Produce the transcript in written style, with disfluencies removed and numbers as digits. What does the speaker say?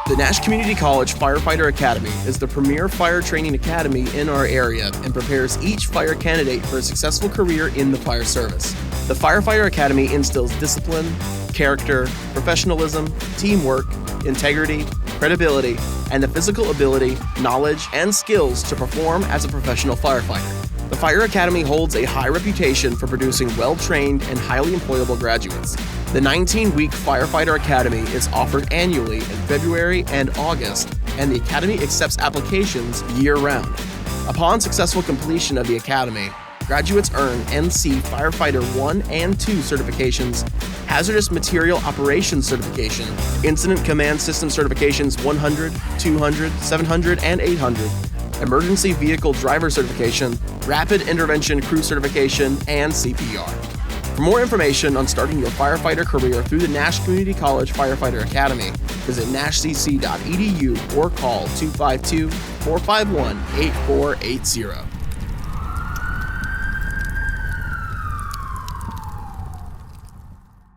The Nash Community College Firefighter Academy is the premier fire training academy in our area and prepares each fire candidate for a successful career in the fire service. The Firefighter Academy instills discipline, character, professionalism, teamwork, integrity, credibility, and the physical ability, knowledge, and skills to perform as a professional firefighter. The Fire Academy holds a high reputation for producing well-trained and highly employable graduates. The 19-week Firefighter Academy is offered annually in February and August, and the Academy accepts applications year-round. Upon successful completion of the Academy, graduates earn NC Firefighter 1 and 2 certifications, Hazardous Material Operations certification, Incident Command System certifications 100, 200, 700, and 800, Emergency Vehicle Driver certification, Rapid Intervention Crew certification, and CPR. For more information on starting your firefighter career through the Nash Community College Firefighter Academy, visit nashcc.edu or call 252-451-8480.